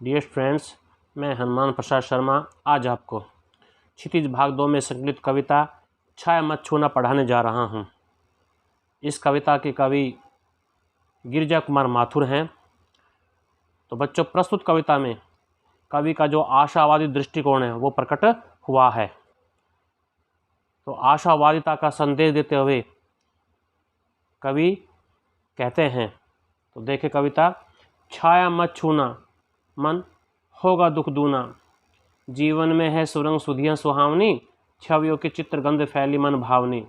Dear friends, मैं हनुमान प्रसाद शर्मा आज आपको क्षितिज भाग 2 में संकलित कविता छाया मत छूना पढ़ाने जा रहा हूँ। इस कविता के कवि गिरिजा कुमार माथुर हैं। तो बच्चों, प्रस्तुत कविता में कवि का जो आशावादी दृष्टिकोण है वो प्रकट हुआ है। तो आशावादिता का संदेश देते हुए कवि कहते हैं, तो देखे कविता। छाया मत छूना मन होगा दुख दूना, जीवन में है सुरंग सुधियाँ सुहावनी, छवियों की चित्रगंध फैली मन भावनी।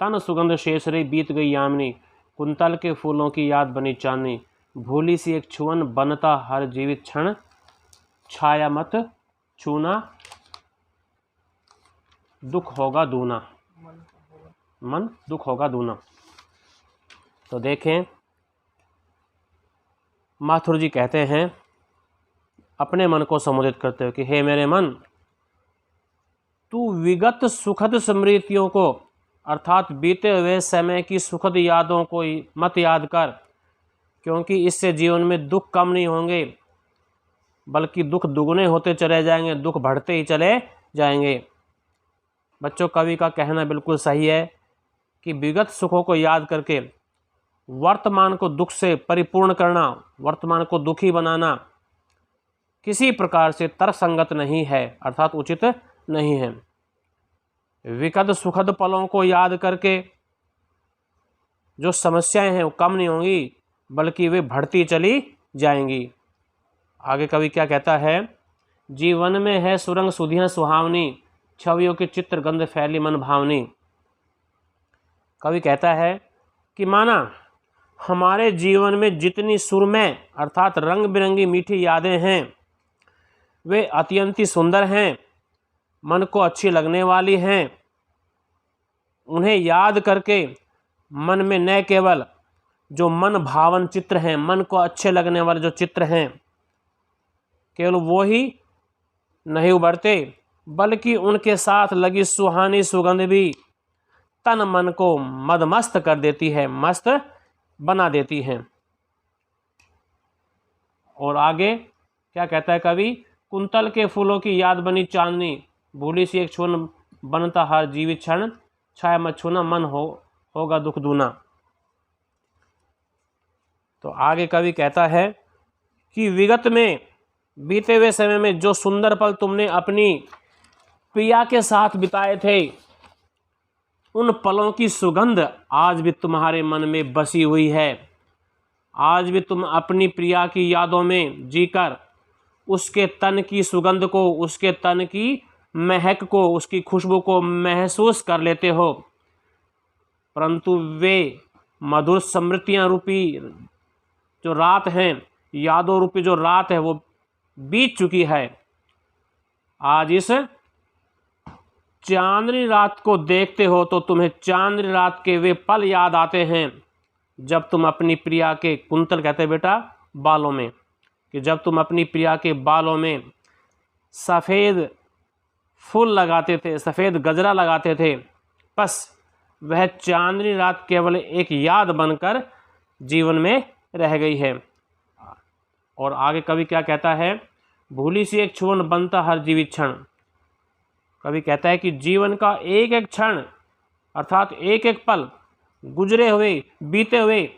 तन सुगंध शेष रही बीत गई यामिनी, कुंतल के फूलों की याद बनी चांदनी। भूली सी एक छुअन बनता हर जीवित क्षण, छाया मत छूना दुख होगा दूना, मन दुख होगा दूना। तो देखें, माथुर जी कहते हैं अपने मन को संबोधित करते हुए कि हे मेरे मन, तू विगत सुखद स्मृतियों को अर्थात बीते हुए समय की सुखद यादों को मत याद कर, क्योंकि इससे जीवन में दुख कम नहीं होंगे बल्कि दुख दुगने होते चले जाएंगे, दुख बढ़ते ही चले जाएंगे। बच्चों, कवि का कहना बिल्कुल सही है कि विगत सुखों को याद करके वर्तमान को दुख से परिपूर्ण करना, वर्तमान को दुखी बनाना किसी प्रकार से तर्कसंगत नहीं है, अर्थात उचित नहीं है। विगत सुखद पलों को याद करके जो समस्याएं हैं वो कम नहीं होंगी बल्कि वे बढ़ती चली जाएंगी। आगे कवि क्या कहता है, जीवन में है सुरंग सुधियाँ सुहावनी, छवियों की चित्रगंध फैली मन भावनी। कवि कहता है कि माना हमारे जीवन में जितनी सुरमय अर्थात रंग बिरंगी मीठी यादें हैं वे अत्यंत ही सुंदर हैं, मन को अच्छी लगने वाली हैं। उन्हें याद करके मन में न केवल जो मन भावन चित्र हैं, मन को अच्छे लगने वाले जो चित्र हैं, केवल वो ही नहीं उभरते बल्कि उनके साथ लगी सुहानी सुगंध भी तन मन को मदमस्त कर देती है, मस्त बना देती है। और आगे क्या कहता है कवि, कुंतल के फूलों की याद बनी चांदनी, भूली सी एक छुअन बनता हर जीवित क्षण, छाया मत छूना मन होगा दुख दूना। तो आगे कवि कहता है कि विगत में बीते हुए समय में जो सुंदर पल तुमने अपनी प्रिया के साथ बिताए थे, उन पलों की सुगंध आज भी तुम्हारे मन में बसी हुई है। आज भी तुम अपनी प्रिया की यादों में जीकर उसके तन की सुगंध को, उसके तन की महक को, उसकी खुशबू को महसूस कर लेते हो, परंतु वे मधुर स्मृतियाँ रूपी जो रात हैं, यादों रूपी जो रात है वो बीत चुकी है। आज इस चांदनी रात को देखते हो तो तुम्हें चांदनी रात के वे पल याद आते हैं जब तुम अपनी प्रिया के, कुंतल कहते बेटा बालों में, कि जब तुम अपनी प्रिया के बालों में सफ़ेद फूल लगाते थे, सफ़ेद गजरा लगाते थे। बस वह चांदनी रात केवल एक याद बनकर जीवन में रह गई है। और आगे कवि क्या कहता है, भूली सी एक छुअन बनता हर जीवित क्षण। कवि कहता है कि जीवन का एक एक क्षण अर्थात एक एक पल गुजरे हुए बीते हुए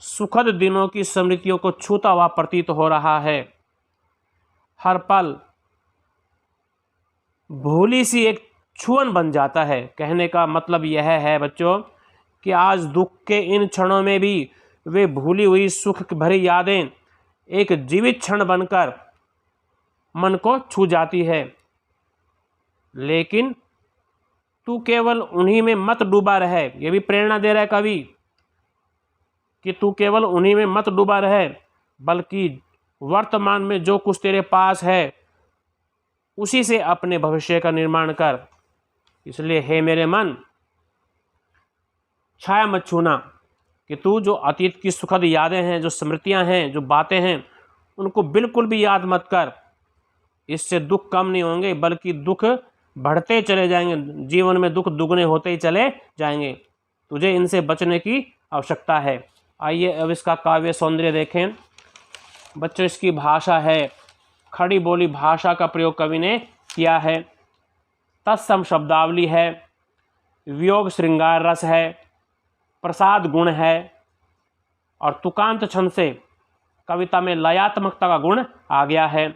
सुखद दिनों की स्मृतियों को छूता हुआ प्रतीत हो रहा है। हर पल भूली सी एक छुअन बन जाता है। कहने का मतलब यह है बच्चों कि आज दुख के इन क्षणों में भी वे भूली हुई सुख भरी यादें एक जीवित क्षण बनकर मन को छू जाती है। लेकिन तू केवल उन्हीं में मत डूबा रहे, ये भी प्रेरणा दे रहा है कवि कि तू केवल उन्हीं में मत डूबा रहे बल्कि वर्तमान में जो कुछ तेरे पास है उसी से अपने भविष्य का निर्माण कर। इसलिए हे मेरे मन, छाया मत छूना, कि तू जो अतीत की सुखद यादें हैं, जो स्मृतियां हैं, जो बातें हैं, उनको बिल्कुल भी याद मत कर। इससे दुख कम नहीं होंगे बल्कि दुख बढ़ते चले जाएंगे, जीवन में दुख दुगने होते ही चले जाएंगे। तुझे इनसे बचने की आवश्यकता है। आइए अब इसका काव्य सौंदर्य देखें। बच्चों इसकी भाषा है, खड़ी बोली भाषा का प्रयोग कवि ने किया है। तत्सम शब्दावली है, वियोग श्रृंगार रस है, प्रसाद गुण है और तुकांत छंद से कविता में लयात्मकता का गुण आ गया है।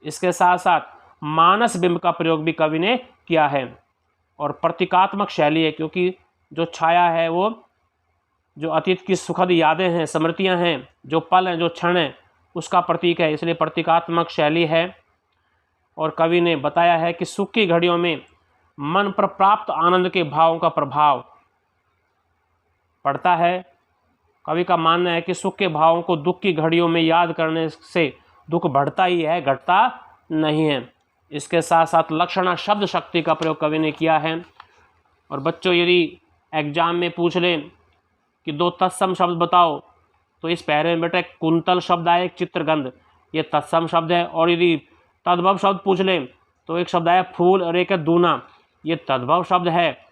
इसके साथ साथ मानस बिंब का प्रयोग भी कवि ने किया है और प्रतीकात्मक शैली है, क्योंकि जो छाया है वो जो अतीत की सुखद यादें हैं, स्मृतियां हैं, जो पल हैं, जो क्षण हैं, उसका प्रतीक है, इसलिए प्रतीकात्मक शैली है। और कवि ने बताया है कि सुख की घड़ियों में मन पर प्राप्त आनंद के भावों का प्रभाव पड़ता है। कवि का मानना है कि सुख के भावों को दुख की घड़ियों में याद करने से दुख बढ़ता ही है, घटता नहीं है। इसके साथ साथ लक्षणा शब्द शक्ति का प्रयोग कवि ने किया है। और बच्चों यदि एग्जाम में पूछ लें कि 2 तत्सम शब्द बताओ, तो इस पैरे में बेटा एक कुंतल शब्द आया, एक चित्रगंध, ये तत्सम शब्द है। और यदि तद्भव शब्द पूछ लें तो एक शब्द आया फूल और एक है दूना, ये तद्भव शब्द है।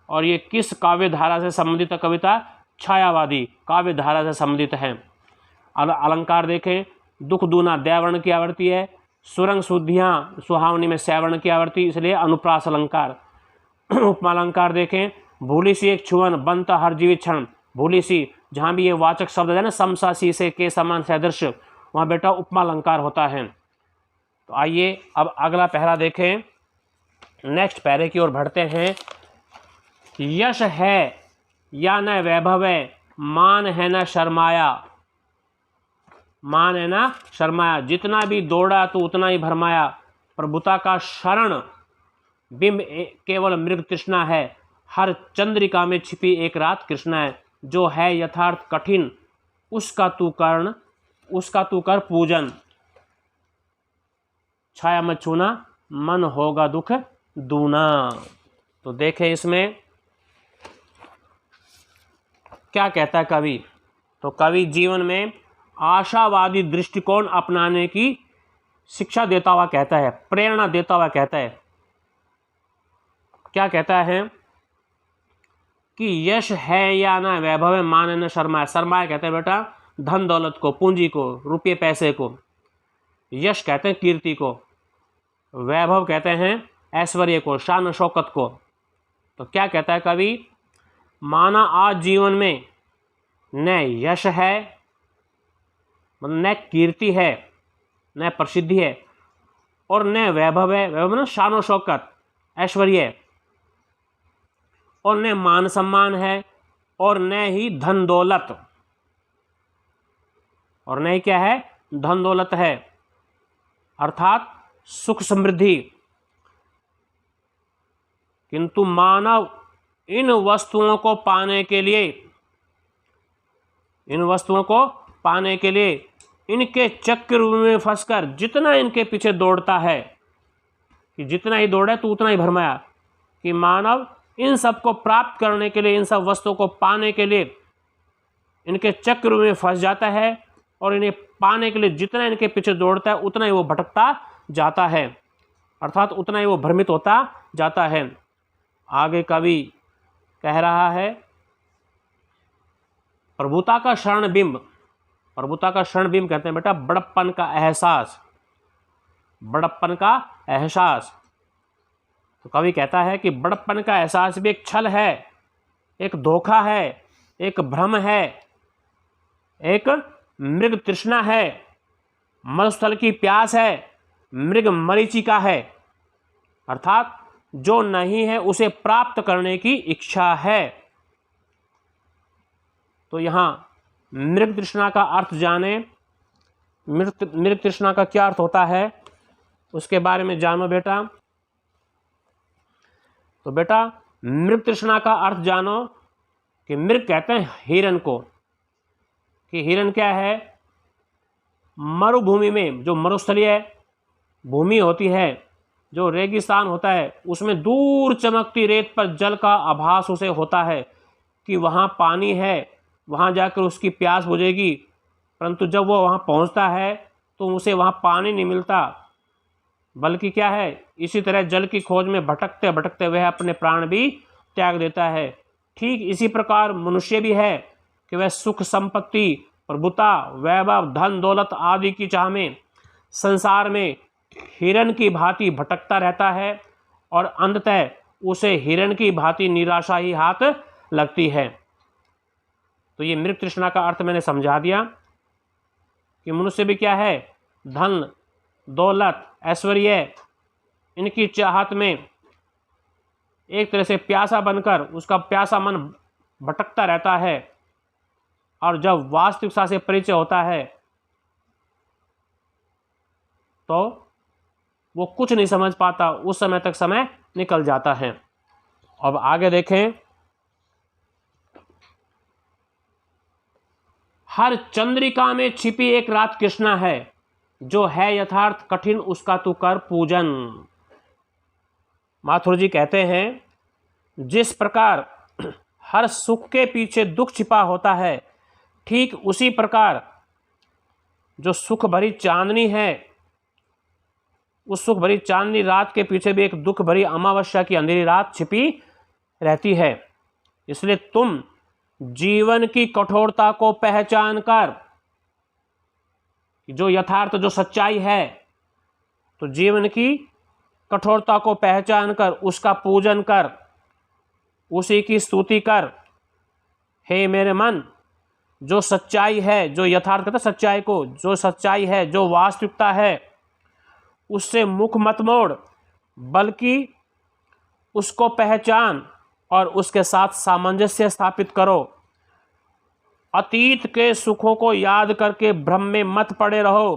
और ये किस काव्य धारा से संबंधित है कविता? छायावादी काव्य धारा से संबंधित है। अलंकार देखें, दुख दूना दैवर्ण की आवृत्ति है, सुरंग शुद्धियाँ सुहावनी में सैवर्ण की आवृत्ति, इसलिए अनुप्रास अलंकार। उपमालंकार देखें, भूली सी एक छुअन बनता हर जीवित क्षण, भूली सी, जहाँ भी ये वाचक शब्द है ना समसा सी से के समान सदृश, वहाँ बेटा उपमालंकार होता है। तो आइए अब अगला पहरा देखें, नेक्स्ट पैरे की ओर बढ़ते हैं। यश है या न वैभव है, मान है न शर्माया, मान है ना शर्माया, जितना भी दौड़ा तो उतना ही भरमाया, प्रभुता का शरण बिंब केवल मृग तृष्णा है, हर चंद्रिका में छिपी एक रात कृष्णा है, जो है यथार्थ कठिन उसका तू कर पूजन, छाया मत छूना मन होगा दुख दूना। तो देखें इसमें क्या कहता है कवि। तो कवि जीवन में आशावादी दृष्टिकोण अपनाने की शिक्षा देता हुआ कहता है, प्रेरणा देता हुआ कहता है। क्या कहता है कि यश है या ना वैभव है, मान है न शर्मा। शर्मा कहते हैं बेटा धन दौलत को, पूंजी को, रुपये पैसे को। यश कहते हैं कीर्ति को, वैभव कहते हैं ऐश्वर्य को, शान शौकत को। तो क्या कहता है कवि, माना आज जीवन में न यश है, मतलब न कीर्ति है, न प्रसिद्धि है, और न वैभव है, वैभव ना शान शौकत ऐश्वर्य, और न मान सम्मान है, और न ही धन दौलत, और न ही क्या है धन दौलत है, अर्थात सुख समृद्धि। किंतु मानव इन वस्तुओं को पाने के लिए इनके चक्र में फंसकर जितना इनके पीछे दौड़ता है, कि जितना ही दौड़े तो उतना ही भरमाया, कि मानव इन सब को प्राप्त करने के लिए, इन सब वस्तुओं को पाने के लिए इनके चक्र में फंस जाता है, और इन्हें पाने के लिए जितना इनके पीछे दौड़ता है उतना ही वो भटकता जाता है, अर्थात उतना ही वो भ्रमित होता जाता है। आगे कवि कह रहा है, प्रभुता का शरण बिंब, प्रभुता का शरण बिंब कहते हैं बेटा बड़प्पन का एहसास, बड़प्पन का एहसास। तो कवि कहता है कि बड़प्पन का एहसास भी एक छल है, एक धोखा है, एक भ्रम है, एक मृग तृष्णा है, मरुस्थल की प्यास है, मृग मरीचिका है, अर्थात जो नहीं है उसे प्राप्त करने की इच्छा है। तो यहाँ मृग तृष्णा का अर्थ जाने, मृग तृष्णा का क्या अर्थ होता है उसके बारे में जानो बेटा। तो बेटा मृग तृष्णा का अर्थ जानो कि मृग कहते हैं हिरण को, कि हिरण क्या है, मरुभूमि में जो मरुस्थलीय भूमि होती है, जो रेगिस्तान होता है, उसमें दूर चमकती रेत पर जल का आभास उसे होता है कि वहाँ पानी है, वहाँ जाकर उसकी प्यास बुझेगी, परंतु जब वो वहाँ पहुँचता है तो उसे वहाँ पानी नहीं मिलता, बल्कि क्या है, इसी तरह जल की खोज में भटकते भटकते वह अपने प्राण भी त्याग देता है। ठीक इसी प्रकार मनुष्य भी है कि वह सुख संपत्ति प्रभुता, वैभव, धन दौलत आदि की चाह में संसार में हिरण की भांति भटकता रहता है और अंततः उसे हिरण की भांति निराशा ही हाथ लगती है। तो ये मृग तृष्णा का अर्थ मैंने समझा दिया कि मनुष्य भी क्या है, धन दौलत ऐश्वर्य इनकी चाहत में एक तरह से प्यासा बनकर उसका प्यासा मन भटकता रहता है, और जब वास्तविकता से परिचय होता है तो वो कुछ नहीं समझ पाता, उस समय तक समय निकल जाता है। अब आगे देखें, हर चंद्रिका में छिपी एक रात कृष्णा है, जो है यथार्थ कठिन उसका तू कर पूजन। माथुर जी कहते हैं, जिस प्रकार हर सुख के पीछे दुख छिपा होता है, ठीक उसी प्रकार जो सुख भरी चांदनी है, उस सुख भरी चांदनी रात के पीछे भी एक दुख भरी अमावस्या की अंधेरी रात छिपी रहती है। इसलिए तुम जीवन की कठोरता को पहचान कर, जो यथार्थ जो सच्चाई है, तो जीवन की कठोरता को पहचान कर उसका पूजन कर, उसी की स्तुति कर। हे मेरे मन, जो सच्चाई है, जो यथार्थ कहता सच्चाई को, जो सच्चाई है, जो वास्तविकता है, उससे मुख मत मोड़, बल्कि उसको पहचान और उसके साथ सामंजस्य स्थापित करो। अतीत के सुखों को याद करके भ्रम में मत पड़े रहो,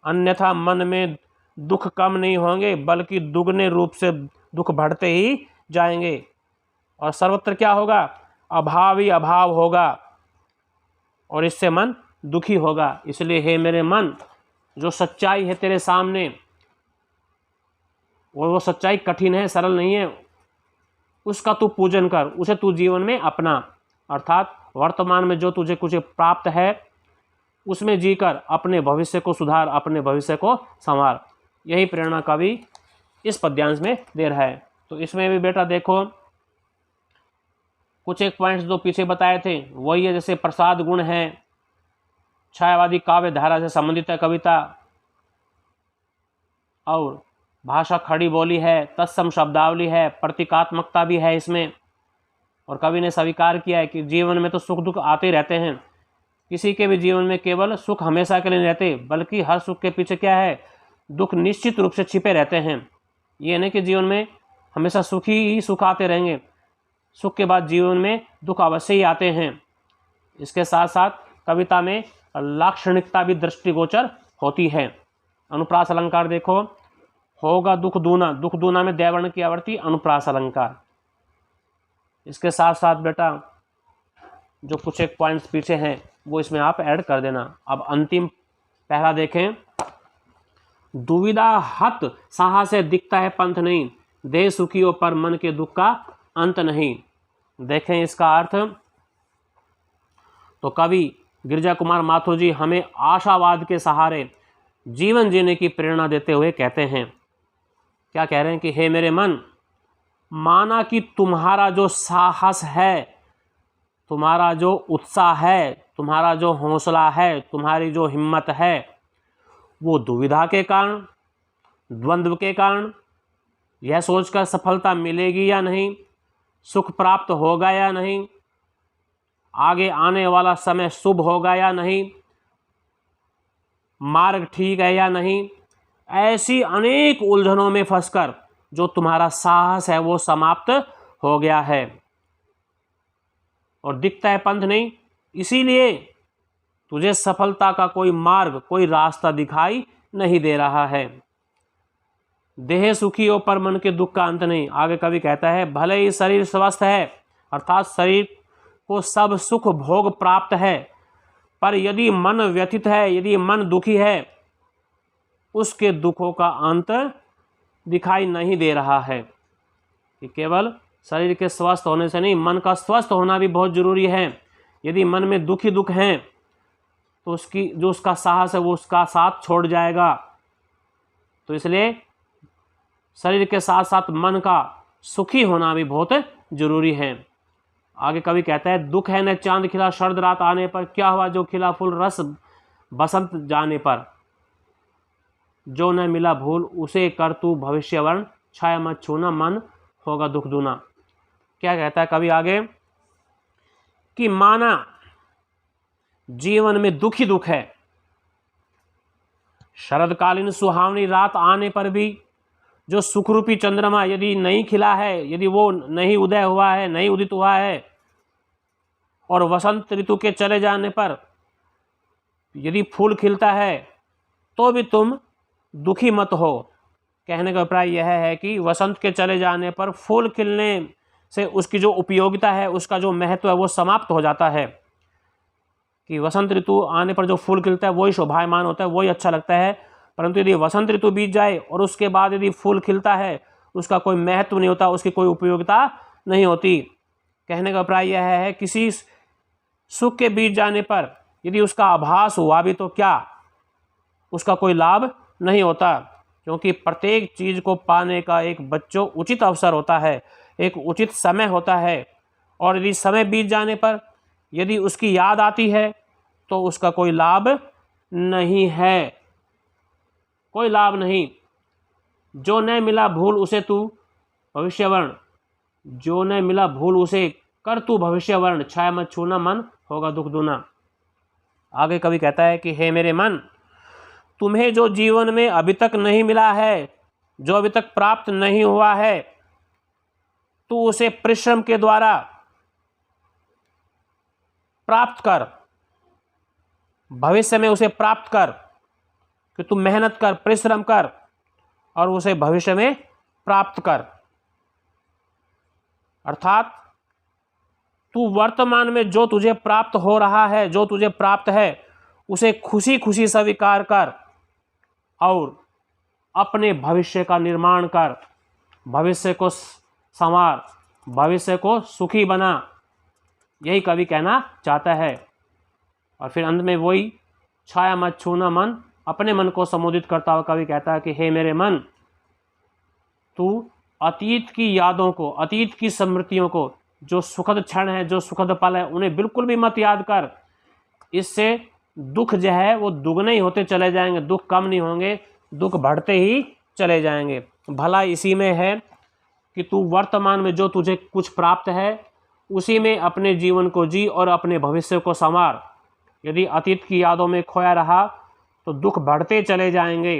अन्यथा मन में दुख कम नहीं होंगे बल्कि दुगने रूप से दुख बढ़ते ही जाएंगे, और सर्वत्र क्या होगा, अभाव ही अभाव होगा, और इससे मन दुखी होगा। इसलिए हे मेरे मन, जो सच्चाई है तेरे सामने, और वो सच्चाई कठिन है, सरल नहीं है, उसका तू पूजन कर, उसे तू जीवन में अपना। अर्थात वर्तमान में जो तुझे कुछ प्राप्त है उसमें जीकर अपने भविष्य को सुधार, अपने भविष्य को संवार। यही प्रेरणा कवि इस पद्यांश में दे रहा है। तो इसमें भी बेटा देखो, कुछ एक पॉइंट्स जो पीछे बताए थे वही है, जैसे प्रसाद गुण है, छायावादी काव्य धारा से संबंधित है कविता, और भाषा खड़ी बोली है, तत्सम शब्दावली है, प्रतीकात्मकता भी है इसमें। और कवि ने स्वीकार किया है कि जीवन में तो सुख दुख आते रहते हैं, किसी के भी जीवन में केवल सुख हमेशा के लिए नहीं रहते, बल्कि हर सुख के पीछे क्या है, दुख निश्चित रूप से छिपे रहते हैं। ये नहीं कि जीवन में हमेशा सुख ही सुख आते रहेंगे, सुख के बाद जीवन में दुख अवश्य ही आते हैं। इसके साथ साथ कविता में लाक्षणिकता भी दृष्टिगोचर होती है। अनुप्रास अलंकार देखो, होगा दुख दूना, दुख दूना में दैवर्ण की आवृत्ति अनुप्रास अलंकार। इसके साथ साथ बेटा जो कुछ एक पॉइंट्स पीछे हैं वो इसमें आप ऐड कर देना। अब अंतिम पहला देखें, दुविधा हत साहा से दिखता है पंथ नहीं, देह सुखियों पर मन के दुख का अंत नहीं। देखें इसका अर्थ, तो कवि गिरिजा कुमार माथुर जी हमें आशावाद के सहारे जीवन जीने की प्रेरणा देते हुए कहते हैं, क्या कह रहे हैं कि हे मेरे मन, माना कि तुम्हारा जो साहस है, तुम्हारा जो उत्साह है, तुम्हारा जो हौसला है, तुम्हारी जो हिम्मत है, वो दुविधा के कारण, द्वंद्व के कारण, यह सोचकर सफलता मिलेगी या नहीं, सुख प्राप्त होगा या नहीं, आगे आने वाला समय शुभ होगा या नहीं, मार्ग ठीक है या नहीं, ऐसी अनेक उलझनों में फंसकर जो तुम्हारा साहस है वो समाप्त हो गया है और दिखता है पंथ नहीं, इसीलिए तुझे सफलता का कोई मार्ग, कोई रास्ता दिखाई नहीं दे रहा है। देह सुखी हो पर मन के दुख का अंत नहीं। आगे कवि कहता है, भले ही शरीर स्वस्थ है, अर्थात शरीर को सब सुख भोग प्राप्त है, पर यदि मन व्यथित है, यदि मन दुखी है, उसके दुखों का अंत दिखाई नहीं दे रहा है। कि केवल शरीर के स्वस्थ होने से नहीं, मन का स्वस्थ होना भी बहुत जरूरी है। यदि मन में दुख ही दुख हैं तो उसकी जो उसका साहस है वो उसका साथ छोड़ जाएगा। तो इसलिए शरीर के साथ साथ मन का सुखी होना भी बहुत जरूरी है। आगे कवि कहता है, दुख है न चांद खिला शरद रात आने पर, क्या हुआ जो खिला फूल रस बसंत जाने पर, जो न मिला भूल उसे कर तू भविष्यवर्ण, छाया मत छूना मन होगा दुख दूना। क्या कहता है कवि आगे कि माना जीवन में दुख ही दुख है, शरदकालीन सुहावनी रात आने पर भी जो सुखरूपी चंद्रमा यदि नहीं खिला है, यदि वो नहीं उदय हुआ है, नहीं उदित हुआ है, और वसंत ऋतु के चले जाने पर यदि फूल खिलता है तो भी तुम दुखी मत हो। कहने का अभिप्राय यह है कि वसंत के चले जाने पर फूल खिलने से उसकी जो उपयोगिता है, उसका जो महत्व है वो समाप्त हो जाता है। कि वसंत ऋतु आने पर जो फूल खिलता है वही शोभायमान होता है, वही अच्छा लगता है। परंतु यदि वसंत ऋतु बीत जाए और उसके बाद यदि फूल खिलता है, उसका कोई महत्व नहीं होता, उसकी कोई उपयोगिता नहीं होती। कहने का अभिप्राय यह है किसी सुख के बीत जाने पर यदि उसका आभास हुआ भी तो क्या, उसका कोई लाभ नहीं होता, क्योंकि प्रत्येक चीज़ को पाने का एक बच्चों उचित अवसर होता है, एक उचित समय होता है। और यदि समय बीत जाने पर यदि उसकी याद आती है तो उसका कोई लाभ नहीं है, कोई लाभ नहीं। जो न मिला भूल उसे तू भविष्यवर्ण, जो न मिला भूल उसे कर तू भविष्यवर्ण, छाया मत छूना मन होगा दुख दूना। आगे कवि कहता है कि हे मेरे मन, तुम्हें जो जीवन में अभी तक नहीं मिला है, जो अभी तक प्राप्त नहीं हुआ है, तू उसे परिश्रम के द्वारा प्राप्त कर, भविष्य में उसे प्राप्त कर, कि तू मेहनत कर, परिश्रम कर और उसे भविष्य में प्राप्त कर। अर्थात तू वर्तमान में जो तुझे प्राप्त हो रहा है, जो तुझे प्राप्त है, उसे खुशी खुशी स्वीकार कर और अपने भविष्य का निर्माण कर, भविष्य को संवार, भविष्य को सुखी बना। यही कवि कहना चाहता है। और फिर अंत में वही छाया मत छूना मन, अपने मन को संबोधित करता हुआ कवि कहता है कि हे मेरे मन, तू अतीत की यादों को, अतीत की स्मृतियों को, जो सुखद क्षण है, जो सुखद पल है, उन्हें बिल्कुल भी मत याद कर। इससे दुख जो है वो दुगने ही होते चले जाएंगे, दुख कम नहीं होंगे, दुख बढ़ते ही चले जाएंगे। भला इसी में है कि तू वर्तमान में जो तुझे कुछ प्राप्त है उसी में अपने जीवन को जी और अपने भविष्य को संवार। यदि अतीत की यादों में खोया रहा तो दुख बढ़ते चले जाएंगे,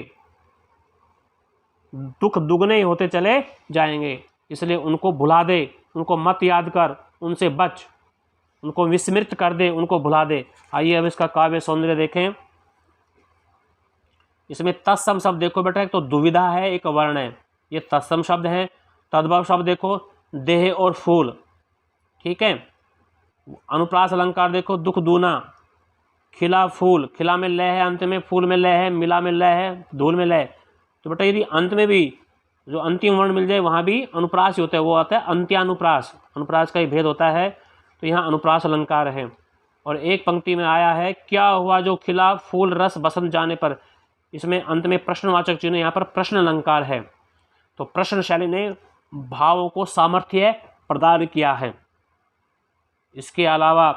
दुख दुगने ही होते चले जाएंगे। इसलिए उनको भुला दे, उनको मत याद कर, उनसे बच, उनको विस्मृत कर दे, उनको भुला दे। आइए अब इसका काव्य सौंदर्य देखें। इसमें तत्सम शब्द देखो बेटा, एक तो दुविधा है, एक वर्ण है, ये तत्सम शब्द है। तद्भव शब्द देखो, देह और फूल, ठीक है। अनुप्रास अलंकार देखो, दुख दूना, खिला फूल, खिला में लय है, अंत में फूल में लय है, मिला में लय है, धूल में लय। तो बेटा यदि अंत में भी जो अंतिम वर्ण मिल जाए वहाँ भी अनुप्रास ही होता है, वो आता है अंत्यानुप्रास, अनुप्रास का ही भेद होता है। तो यहाँ अनुप्रास अलंकार है। और एक पंक्ति में आया है, क्या हुआ जो खिला फूल रस बसंत जाने पर, इसमें अंत में प्रश्नवाचक चिन्ह, यहाँ पर प्रश्न अलंकार है। तो प्रश्न शैली ने भावों को सामर्थ्य प्रदान किया है। इसके अलावा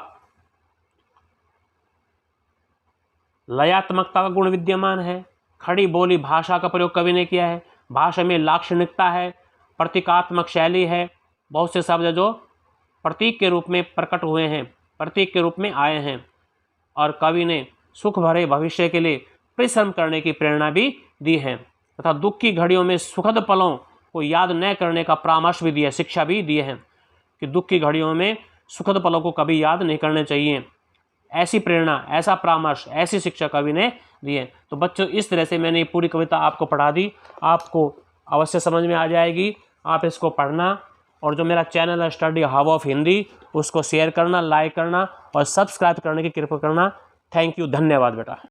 लयात्मकता का गुण विद्यमान है, खड़ी बोली भाषा का प्रयोग कवि ने किया है, भाषा में लाक्षणिकता है, प्रतीकात्मक शैली है, बहुत से शब्द जो प्रतीक के रूप में प्रकट हुए हैं, प्रतीक के रूप में आए हैं। और कवि ने सुख भरे भविष्य के लिए परिश्रम करने की प्रेरणा भी दी है, तथा दुख की घड़ियों में सुखद पलों को याद न करने का परामर्श भी दिया, शिक्षा भी दी है कि दुख की घड़ियों में सुखद पलों को कभी याद नहीं करने चाहिए। ऐसी प्रेरणा, ऐसा परामर्श, ऐसी शिक्षा कवि ने दी है। तो बच्चों इस तरह से मैंने ये पूरी कविता आपको पढ़ा दी, आपको अवश्य समझ में आ जाएगी। आप इसको पढ़ना और जो मेरा चैनल है स्टडी हब ऑफ हिंदी, उसको शेयर करना, लाइक करना और सब्सक्राइब करने की कृपा करना। थैंक यू, धन्यवाद बेटा।